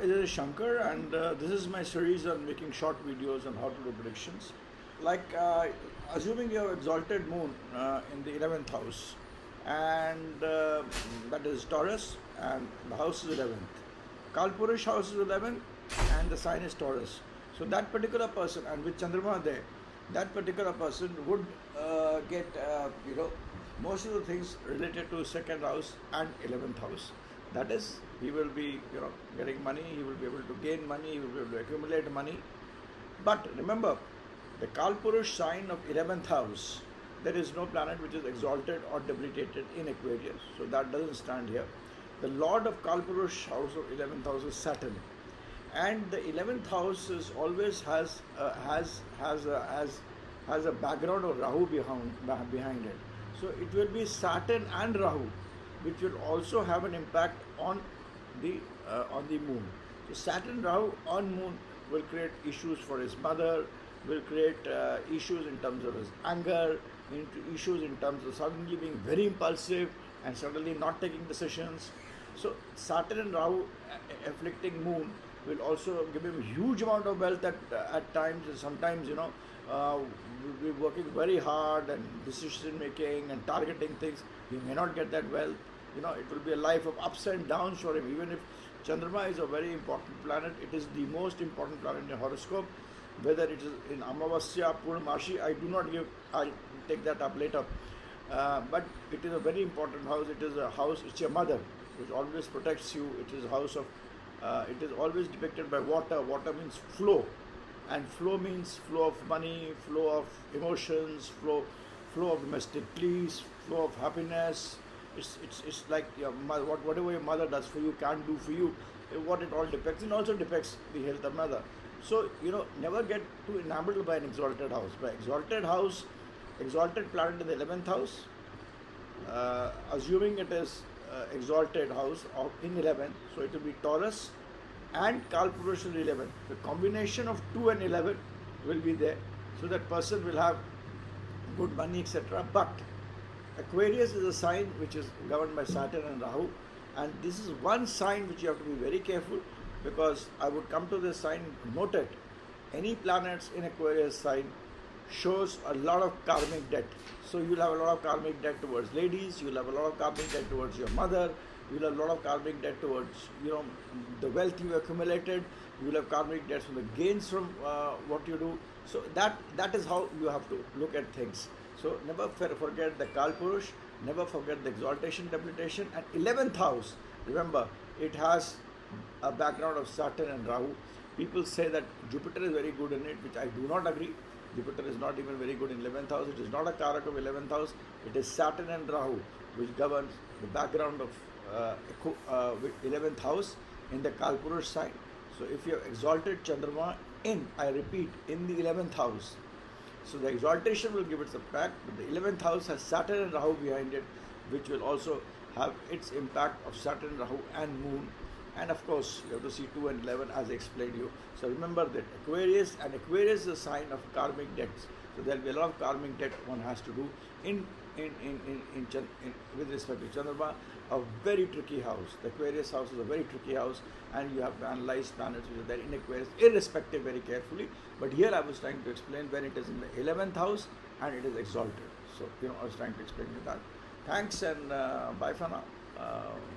Hi, this is Shanker, and this is my series on making short videos on how to do predictions. Like, assuming you have exalted moon in the 11th house, and that is Taurus, and the house is 11th. Kalpurusha house is 11th, and the sign is Taurus. So, that particular person, and with Chandrama there, that particular person would get, most of the things related to second house and 11th house. That is, he will be getting money, he will be able to gain money, he will be able to accumulate money. But remember, the Kalpurush sign of 11th house, there is no planet which is exalted or debilitated in Aquarius, so that doesn't stand here. The lord of Kalpurush house of 11th house is Saturn, and the 11th house is always has a background of Rahu behind it. So it will be Saturn and Rahu, which will also have an impact on the moon. So Saturn Rahu on moon will create issues for his mother, will create issues in terms of his anger, issues in terms of suddenly being very impulsive and suddenly not taking decisions. So Saturn and Rahu afflicting moon will also give him a huge amount of wealth at times. Sometimes we'll be working very hard and decision making and targeting things. He may not get that wealth. It will be a life of ups and downs for him. Even if Chandrama is a very important planet, it is the most important planet in horoscope. Whether it is in Amavasya, Purnamashi, I'll take that up later. But it is a very important house. It is a house, it's your mother, which always protects you. It is a house of, it is always depicted by water. Water means flow. And flow means flow of money, flow of emotions, flow of domestic peace, flow of happiness. It's like your mother, whatever your mother does for you, can't do for you, what it all depicts. It also depicts the health of mother. So, never get too enamored by an exalted house. By exalted house, exalted planet in the 11th house, assuming it is exalted house of in 11, so it will be Taurus and Kalpurusha in 11. The combination of 2 and 11 will be there. So that person will have good money, etc. But Aquarius is a sign which is governed by Saturn and Rahu, and this is one sign which you have to be very careful, because I would come to this sign. Note it, any planets in Aquarius sign shows a lot of karmic debt. So you'll have a lot of karmic debt towards ladies, you'll have a lot of karmic debt towards your mother, you'll have a lot of karmic debt towards the wealth you accumulated, you'll have karmic debts from the gains from what you do. So that is how you have to look at things. So never forget the Kalpurush, never forget the exaltation, debilitation, and 11th house. Remember, it has a background of Saturn and Rahu. People say that Jupiter is very good in it, which I do not agree. Jupiter is not even very good in 11th house. It is not a Karak of 11th house. It is Saturn and Rahu, which governs the background of 11th house in the Kalpurush sign. So if you have exalted Chandrama I repeat, in the 11th house, so the exaltation will give its impact, but the 11th house has Saturn and Rahu behind it, which will also have its impact of Saturn, Rahu and Moon. And of course, you have to see 2 and 11 as I explained you. So remember that Aquarius is a sign of karmic debts. So there will be a lot of karmic debt one has to do with respect to Chandrama, a very tricky house. The Aquarius house is a very tricky house, and you have to analyze planets which are there in Aquarius, irrespective, very carefully. But here I was trying to explain when it is in the 11th house and it is exalted. So, I was trying to explain you that. Thanks, and bye for now.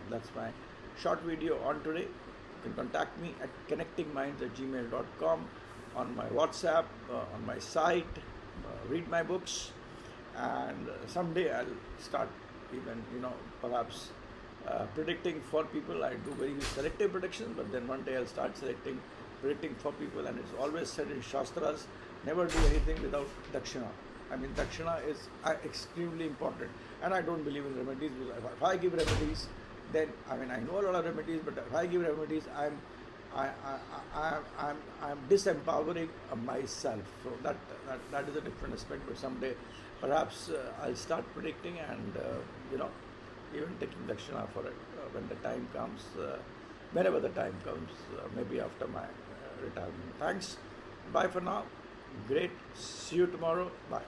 That's my short video on today. You can contact me at connectingminds@gmail.com, on my WhatsApp, on my site, read my books, and someday I'll start even, perhaps predicting for people. I do very selective predictions, but then one day I'll start predicting for people, and it's always said in Shastras, never do anything without Dakshina. I mean, Dakshina is extremely important, and I don't believe in remedies. If I give remedies, then, I know a lot of remedies, but if I give remedies, I'm disempowering myself. So that is a different aspect. But someday, perhaps I'll start predicting and even taking Dakshina for it when the time comes, whenever the time comes, maybe after my retirement. Thanks. Bye for now. Great. See you tomorrow. Bye.